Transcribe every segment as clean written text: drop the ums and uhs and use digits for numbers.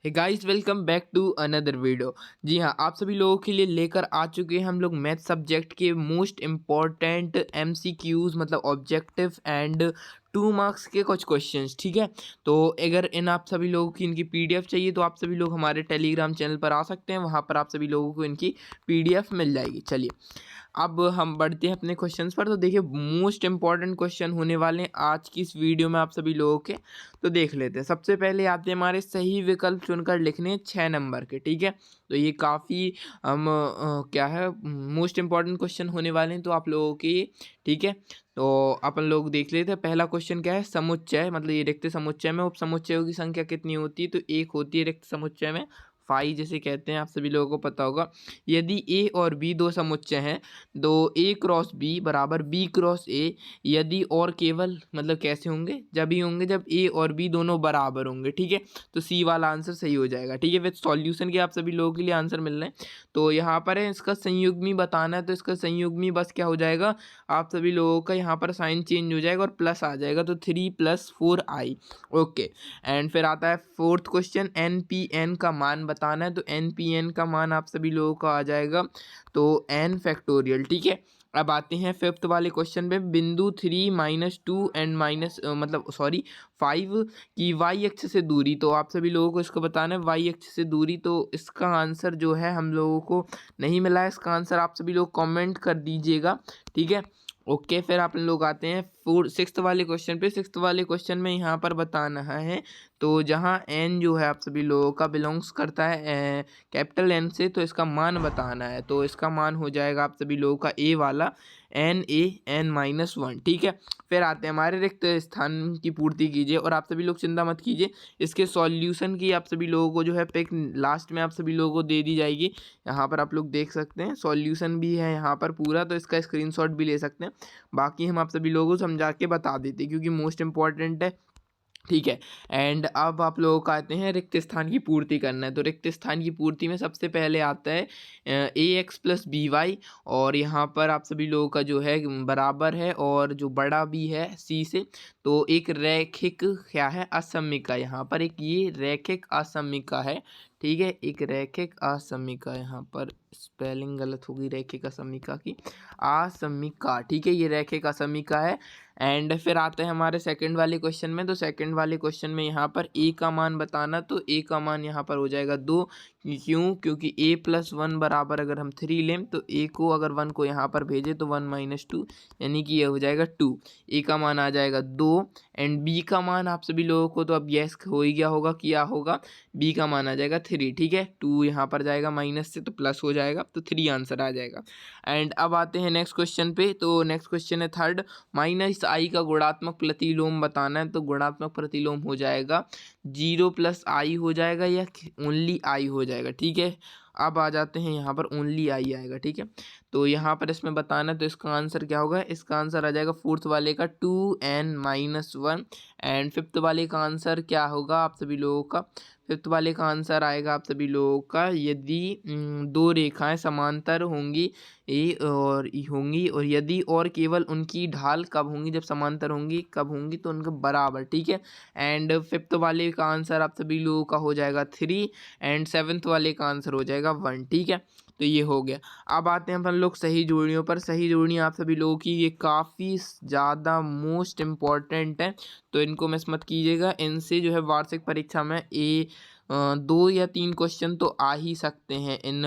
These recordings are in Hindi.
Hey guys, welcome back to another video. जी हाँ, आप सभी लोगों के लिए लेकर आ चुके हैं हम लोग मैथ सब्जेक्ट के मोस्ट इम्पॉर्टेंट एमसीक्यूज मतलब ऑब्जेक्टिव एंड 2 मार्क्स के कुछ क्वेश्चंस। ठीक है, तो अगर इन आप सभी लोगों की इनकी पीडीएफ चाहिए तो आप सभी लोग हमारे टेलीग्राम चैनल पर आ सकते हैं, वहाँ पर आप सभी लोगों को इनकी पीडीएफ मिल जाएगी। चलिए अब हम बढ़ते हैं अपने क्वेश्चंस पर। तो देखिए, मोस्ट इंपॉर्टेंट क्वेश्चन होने वाले हैं आज की इस वीडियो में आप सभी लोगों के। तो देख लेते हैं। सबसे पहले आते हैं हमारे सही विकल्प चुनकर लिखने 6 नंबर के। ठीक है, तो ये काफ़ी हम क्या है मोस्ट इंपॉर्टेंट क्वेश्चन होने वाले हैं तो आप लोगों के। ठीक है, तो अपन लोग देख लेते हैं। पहला क्वेश्चन क्या है, समुच्चय मतलब ये रिक्त समुच्चय में उप समुच्चयों की संख्या कितनी होती है? तो एक होती है रिक्त समुच्चय में, फाई जिसे कहते हैं, आप सभी लोगों को पता होगा। यदि ए और बी दो समुच्चय हैं, तो ए क्रॉस बी बराबर बी क्रॉस ए। यदि और केवल मतलब कैसे होंगे, जब ही होंगे जब ए और बी दोनों बराबर होंगे। ठीक है, तो सी वाला आंसर सही हो जाएगा। ठीक है, विद सॉल्यूशन के आप सभी लोगों के लिए आंसर मिल रहे हैं। तो यहाँ पर है इसका संयुग्मी बताना है, तो इसका संयुग्मी बस क्या हो जाएगा, आप सभी लोगों का यहाँ पर साइन चेंज हो जाएगा और प्लस आ जाएगा, तो 3 + 4i। ओके, एंड फिर आता है fourth question, N P N का मान बताना है। तो एन पी एन का मान आप सभी लोगों का आ जाएगा तो n फैक्टोरियल। ठीक है, अब आते हैं फिफ्थ वाले क्वेश्चन पे। बिंदु 3 - 2 एंड मतलब सॉरी 5 की y अक्ष से दूरी। तो आप सभी लोगों को इसको बताना है y अक्ष से दूरी। तो इसका आंसर जो है हम लोगों को नहीं मिला है, इसका आंसर आप सभी लोग कमेंट कर दीजिएगा। ठीक है, ओके, फिर आप लोग आते हैं सिक्स्थ वाले क्वेश्चन पे। सिक्स्थ वाले क्वेश्चन में यहाँ पर बताना है, तो जहाँ n जो है आप सभी लोगों का बिलोंग्स करता है कैपिटल N से, तो इसका मान बताना है। तो इसका मान हो जाएगा आप सभी लोगों का ए वाला n(a)(n-1). ठीक है, फिर आते हैं हमारे रिक्त स्थान की पूर्ति कीजिए। और आप सभी लोग चिंता मत कीजिए, इसके सॉल्यूशन की आप सभी लोगों को जो है पिक लास्ट में आप सभी लोगों को दे दी जाएगी। यहाँ पर आप लोग देख सकते हैं सॉल्यूशन भी है यहाँ पर पूरा, तो इसका स्क्रीनशॉट भी ले सकते हैं। बाकी हम आप सभी लोगों को समझा के बता देते हैं क्योंकि मोस्ट इंपॉर्टेंट है। ठीक है, एंड अब आप लोगों को आते हैं रिक्त स्थान की पूर्ति करना है। तो रिक्त स्थान की पूर्ति में सबसे पहले आता है ax + by, और यहाँ पर आप सभी लोगों का जो है बराबर है और जो बड़ा भी है c से। तो एक रैखिक क्या है, असमिका, यहाँ पर एक ये रैखिक असमिका है। ठीक है, एक रैखिक असमिका, यहाँ पर स्पेलिंग गलत होगी रैखिक असमिका की, असमिका। ठीक है, ये रैखिक असमिका है। एंड फिर आते हैं हमारे सेकंड वाले क्वेश्चन में। तो सेकंड वाले क्वेश्चन में यहाँ पर a का मान बताना। तो a का मान यहाँ पर हो जाएगा 2। क्यों? क्योंकि a + 1 बराबर अगर हम 3 लें तो a को अगर 1 को यहाँ पर भेजे तो 1 - 2 यानी कि ये हो जाएगा 2। a का मान आ जाएगा 2। एंड b का मान आप सभी लोगों को तो अब यस हो ही गया होगा, किया होगा। b का मान आ जाएगा 3। ठीक है, 2 यहाँ पर जाएगा माइनस से तो प्लस हो जाएगा, तो 3 आंसर आ जाएगा। एंड अब आते हैं नेक्स्ट क्वेश्चन पे। तो नेक्स्ट क्वेश्चन है थर्ड, -i का गुणात्मक प्रतिलोम बताना है। तो गुणात्मक प्रतिलोम हो जाएगा 0 + i हो जाएगा या ओनली i हो जाएगा। ठीक है, अब आ जाते हैं यहाँ पर ओनली i आएगा। ठीक है, तो यहाँ पर इसमें बताना है, तो इसका आंसर क्या होगा, इसका आंसर आ जाएगा फोर्थ वाले का 2n - 1। एंड फिफ्थ वाले का आंसर क्या होगा आप सभी लोगों का, फिफ्थ वाले का आंसर आएगा आप सभी लोगों का, यदि दो रेखाएं समांतर होंगी और यदि और केवल उनकी ढाल कब होंगी, जब समांतर होंगी, कब होंगी, तो उनके बराबर। ठीक है, एंड फिफ्थ वाले का आंसर आप सभी लोगों का हो जाएगा 3। एंड सेवन्थ वाले का आंसर हो जाएगा 1। ठीक है, तो ये हो गया। अब आते हैं अपन लोग सही जोड़ियों पर। सही जोड़ियाँ आप सभी लोगों की ये काफ़ी ज़्यादा मोस्ट इम्पॉर्टेंट है, तो इनको मिस मत कीजिएगा। इनसे जो है वार्षिक परीक्षा में 2 या 3 क्वेश्चन तो आ ही सकते हैं इन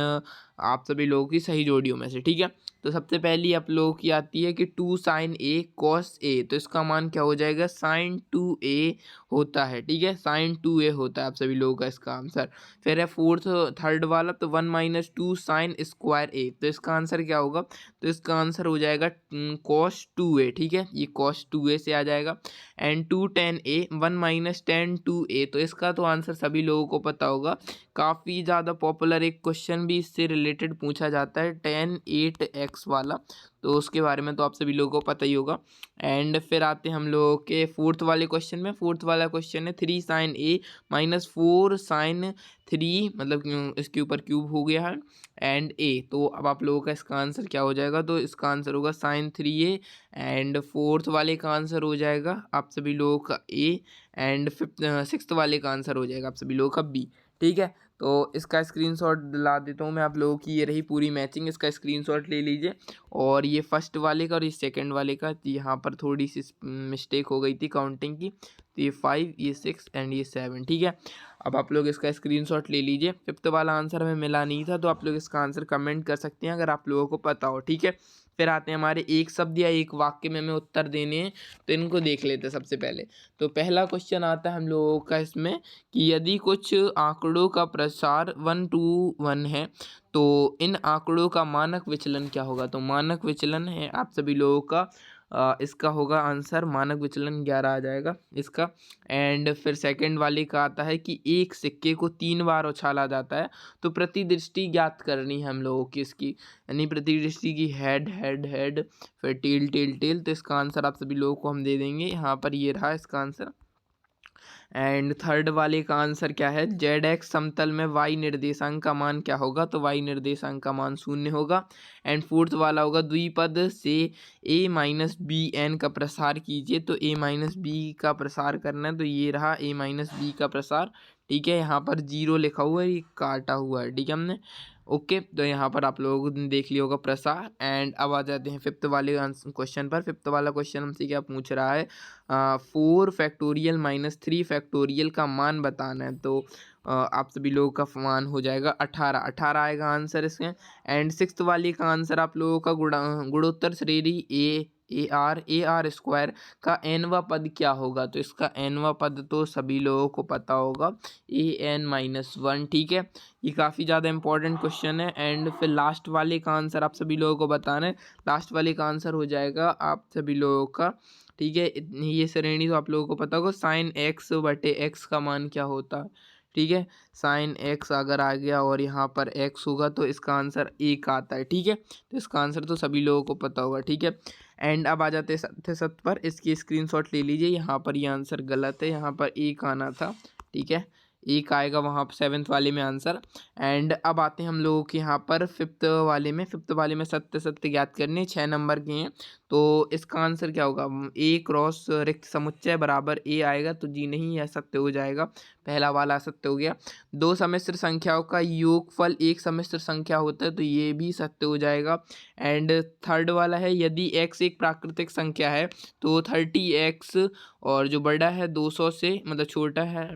आप सभी लोगों की सही जोड़ियों में से। ठीक है, तो सबसे पहली आप लोगों की आती है कि 2 sin a cos a। तो इसका मान क्या हो जाएगा, sin 2a होता है। ठीक है, sin 2a होता है आप सभी लोगों का इसका आंसर। फिर है थर्ड वाला, तो 1 - 2 sin square a। तो इसका आंसर क्या होगा, तो इसका आंसर हो जाएगा cos 2a। ठीक है, ये cos 2a से आ जाएगा। And 2 tan a 1 - tan 2a। तो इसका तो आंसर सभी लोगों को पता होगा, काफ़ी ज़्यादा पॉपुलर एक क्वेश्चन भी इससे रिलेटेड पूछा जाता है, tan 8x वाला, तो उसके बारे में तो आप सभी लोगों को पता ही होगा। एंड फिर आते हैं हम लोगों के फोर्थ वाले क्वेश्चन में। फोर्थ वाला क्वेश्चन है 3 sin a - 4 sin 3, मतलब इसके ऊपर क्यूब हो गया है, एंड a। तो अब आप लोगों का इसका आंसर क्या हो जाएगा, तो इसका आंसर होगा sin 3a। एंड फोर्थ वाले का आंसर हो जाएगा आप सभी लोगों का a। एंड सिक्स्थ वाले का आंसर हो जाएगा आप सभी लोगों का बी। ठीक है, तो इसका स्क्रीनशॉट दिला देता हूँ मैं आप लोगों की। ये रही पूरी मैचिंग, इसका स्क्रीनशॉट ले लीजिए। और ये फर्स्ट वाले का और ये सेकंड वाले का, यहाँ पर थोड़ी सी मिस्टेक हो गई थी काउंटिंग की। तो ये 5, ये 6 एंड ये 7। ठीक है, अब आप लोग इसका स्क्रीनशॉट ले लीजिए। फिफ्थ वाला आंसर हमें मिला नहीं था, तो आप लोग इसका आंसर कमेंट कर सकते हैं अगर आप लोगों को पता हो। ठीक है, फिर आते हैं हमारे एक शब्द या एक वाक्य में हमें उत्तर देने हैं, तो इनको देख लेते हैं सबसे पहले। तो पहला क्वेश्चन आता है हम लोगों का इसमें कि यदि कुछ आंकड़ों का प्रसार 1 to 1 है तो इन आंकड़ों का मानक विचलन क्या होगा। तो मानक विचलन है आप सभी लोगों का इसका होगा आंसर मानक विचलन 11 आ जाएगा इसका। एंड फिर सेकंड वाले का आता है कि एक सिक्के को 3 बार उछाला जाता है, तो प्रतिदृष्टि ज्ञात करनी है हम लोगों की इसकी, यानी प्रतिदृष्टि की हेड हेड हेड फिर टेल टेल टेल। तो इसका आंसर आप सभी लोगों को हम दे देंगे, यहाँ पर ये रहा इसका आंसर। एंड थर्ड वाले का आंसर क्या है, जेड एक्स समतल में वाई निर्देशांक का मान क्या होगा। तो वाई निर्देशांक का मान 0 होगा। एंड फोर्थ वाला होगा द्विपद से ए माइनस बी एन का प्रसार कीजिए। तो ए माइनस बी का प्रसार करना है, तो ये रहा ए माइनस बी का प्रसार। ठीक है, यहाँ पर 0 लिखा हुआ है, ये काटा हुआ है। ठीक है हमने, ओके। तो यहाँ पर आप लोगों ने देख लिया होगा प्रसार। एंड अब आ जाते हैं फिफ्थ वाले क्वेश्चन पर। फिफ्थ वाला क्वेश्चन हमसे क्या पूछ रहा है, 4 फैक्टोरियल माइनस 3 फैक्टोरियल का मान बताना है। तो आप सभी लोगों का मान हो जाएगा 18 आएगा आंसर इसमें। एंड सिक्स्थ वाले का आंसर आप लोगों का गुणोत्तर श्रेणी ए आर स्क्वायर का एनवा पद क्या होगा। तो इसका एनवा पद तो सभी लोगों को पता होगा, AN-1। ठीक है, ये काफ़ी ज़्यादा इंपॉर्टेंट क्वेश्चन है। एंड फिर लास्ट वाले का आंसर आप सभी लोगों को बताना है। लास्ट वाले का आंसर हो जाएगा आप सभी लोगों का, ठीक है, ये श्रेणी तो आप लोगों को पता होगा, साइन एक्स बटे एक्स का मान क्या होता है। ठीक है, साइन एक्स अगर आ गया और यहाँ पर एक्स होगा तो इसका आंसर 1 आता है। ठीक है, तो इसका आंसर तो सभी लोगों को पता होगा। ठीक है, एंड अब आ जाते हैं सत्य पर। इसकी स्क्रीनशॉट ले लीजिए, यहाँ पर ये आंसर गलत है, यहाँ पर 1 आना था। ठीक है, 1 आएगा वहाँ पर सेवन्थ वाले में आंसर। एंड अब आते हैं हम लोगों के यहाँ पर फिफ्थ वाले में सत्य ज्ञात करने 6 नंबर के हैं। तो इसका आंसर क्या होगा, ए क्रॉस रिक्त समुच्चय बराबर ए आएगा, तो जी नहीं, यह सत्य हो जाएगा। पहला वाला सत्य हो गया। 2 सम्मिश्र संख्याओं का योगफल एक सम्मिश्र संख्या होता है, तो ये भी सत्य हो जाएगा। एंड थर्ड वाला है, यदि x एक प्राकृतिक संख्या है तो 30x और जो बड़ा है 200 से, मतलब छोटा है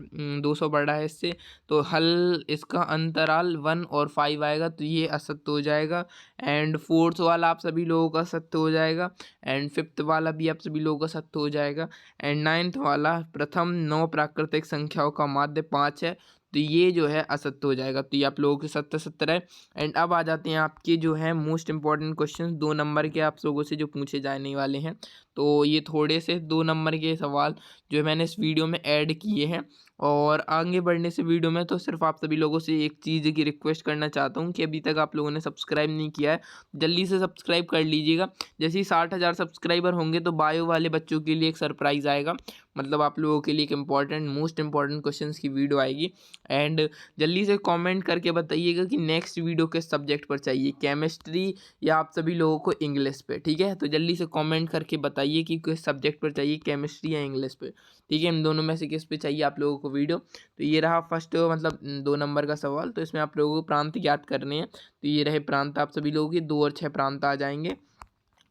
200 बड़ा है इससे, तो हल इसका अंतराल 1 और 5 आएगा, तो ये असत्य हो जाएगा। एंड फोर्थ वाला आप सभी लोगों का सत्य हो जाएगा। एंड फिफ्थ वाला भी आप सभी लोगों का सत्य हो जाएगा। एंड नाइन्थ वाला, प्रथम 9 प्राकृतिक संख्याओं का माध्य 5 है, तो ये जो है असत्य हो जाएगा। तो ये आप लोगों के सत्य सत्तर है। एंड अब आ जाते हैं आपके जो है मोस्ट इंपॉर्टेंट क्वेश्चन, 2 नंबर के आप लोगों से जो पूछे जाने वाले हैं। तो ये थोड़े से 2 नंबर के सवाल जो मैंने इस वीडियो में ऐड किए हैं। और आगे बढ़ने से वीडियो में तो सिर्फ आप सभी लोगों से एक चीज़ की रिक्वेस्ट करना चाहता हूँ कि अभी तक आप लोगों ने सब्सक्राइब नहीं किया है, जल्दी से सब्सक्राइब कर लीजिएगा। जैसे ही 60,000 सब्सक्राइबर होंगे तो बायो वाले बच्चों के लिए एक सरप्राइज़ आएगा, मतलब आप लोगों के लिए एक मोस्ट इंपॉर्टेंट क्वेश्चंस की वीडियो आएगी। एंड जल्दी से कमेंट करके बताइएगा कि नेक्स्ट वीडियो किस सब्जेक्ट पर चाहिए, केमिस्ट्री या आप सभी लोगों को इंग्लिश पे। ठीक है, तो जल्दी से कमेंट करके बताइए कि किस सब्जेक्ट पर चाहिए, केमिस्ट्री या इंग्लिश पे। ठीक है, इन दोनों में से किस पे चाहिए आप लोगों को वीडियो। तो ये रहा फर्स्ट, मतलब 2 नंबर का सवाल। तो इसमें आप लोगों को प्रांत ज्ञात करने हैं, तो ये रहे प्रांत आप सभी लोगों के 2 और 6 प्रांत आ जाएंगे।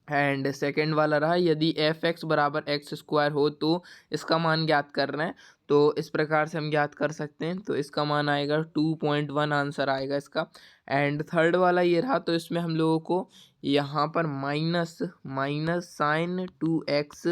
एंड सेकेंड वाला रहा, यदि एफ एक्स बराबर एक्स स्क्वायर हो तो इसका मान ज्ञात करना है। तो इस प्रकार से हम ज्ञात कर सकते हैं, तो इसका मान आएगा 2.1 आंसर आएगा इसका। एंड थर्ड वाला ये रहा, तो इसमें हम लोगों को यहाँ पर minus sign 2x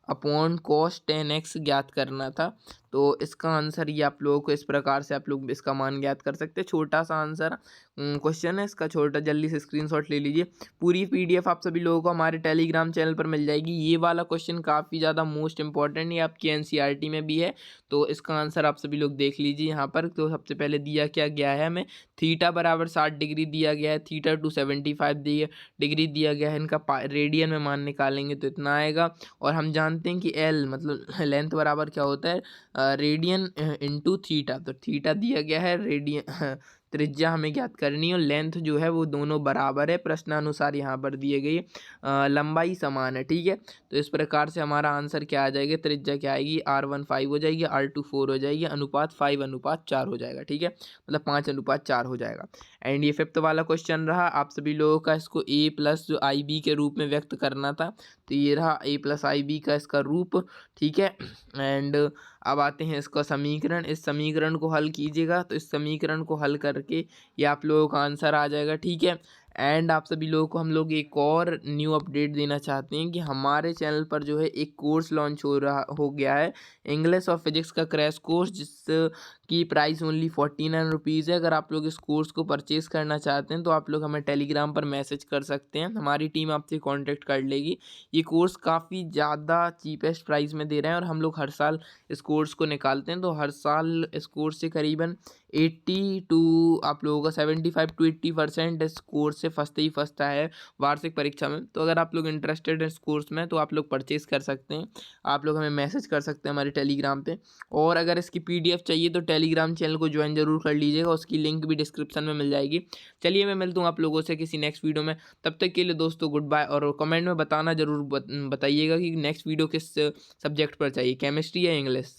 upon cos 10x ज्ञात करना था। तो इसका आंसर ये आप लोगों को इस प्रकार से आप लोग इसका मान ज्ञात कर सकते हैं। छोटा सा आंसर क्वेश्चन है इसका, छोटा, जल्दी से स्क्रीनशॉट ले लीजिए। पूरी PDF आप सभी लोगों को हमारे टेलीग्राम चैनल पर मिल जाएगी। ये वाला क्वेश्चन काफ़ी ज़्यादा मोस्ट इंपॉर्टेंट है, आपकी NCERT में भी है, तो इसका आंसर आप सभी लोग देख लीजिए यहाँ पर। तो सबसे पहले दिया क्या गया है हमें, थीटा बराबर 60 डिग्री दिया गया है, थीटा टू 75 डिग्री दिया गया है, इनका रेडियन में मान निकालेंगे तो इतना आएगा। और हम जानते हैं कि L मतलब लेंथ बराबर क्या होता है, रेडियन इंटू थीटा, तो थीटा दिया गया है, रेडियन त्रिज्या हमें ज्ञात करनी है और लेंथ जो है वो दोनों बराबर है, प्रश्नानुसार यहाँ पर दिए गई लंबाई समान है। ठीक है, तो इस प्रकार से हमारा आंसर क्या आ जाएगा, त्रिज्या क्या आएगी, R1 5 हो जाएगी, R2 4 हो जाएगी, अनुपात 5:4 हो जाएगा। ठीक है, मतलब 5:4 हो जाएगा। एंड ये फिफ्थ वाला क्वेश्चन रहा, आप सभी लोगों का इसको a प्लस जो IB के रूप में व्यक्त करना था, तो ये रहा a प्लस IB का इसका रूप। ठीक है, एंड अब आते हैं इसका समीकरण। इस समीकरण को हल कीजिएगा, तो इस समीकरण को हल करके ये आप लोगों का आंसर आ जाएगा। ठीक है, एंड आप सभी लोगों को हम लोग एक और न्यू अपडेट देना चाहते हैं कि हमारे चैनल पर जो है एक कोर्स लॉन्च हो गया है, इंग्लिश और फिजिक्स का क्रैश कोर्स, जिसकी प्राइस ओनली 49 रुपीज़ है। अगर आप लोग इस कोर्स को परचेज़ करना चाहते हैं तो आप लोग हमें टेलीग्राम पर मैसेज कर सकते हैं, हमारी टीम आपसे कांटेक्ट कर लेगी। ये कोर्स काफ़ी ज़्यादा चीपेस्ट प्राइस में दे रहे हैं और हम लोग हर साल इस कोर्स को निकालते हैं, तो हर साल इस कोर्स से करीबन 80 टू आप लोगों का 75 to 80% इस कोर्स से फंसते ही फंसता है वार्षिक परीक्षा में। तो अगर आप लोग इंटरेस्टेड हैं इस कोर्स में तो आप लोग परचेज़ कर सकते हैं, आप लोग हमें मैसेज कर सकते हैं हमारे टेलीग्राम पे। और अगर इसकी PDF चाहिए तो टेलीग्राम चैनल को ज्वाइन जरूर कर लीजिएगा, उसकी लिंक भी डिस्क्रिप्शन में मिल जाएगी। चलिए मैं मिलता हूँ आप लोगों से किसी नेक्स्ट वीडियो में, तब तक के लिए दोस्तों गुड बाय। और कमेंट में बताना जरूर बताइएगा कि नेक्स्ट वीडियो किस सब्जेक्ट पर चाहिए, केमिस्ट्री या इंग्लिश।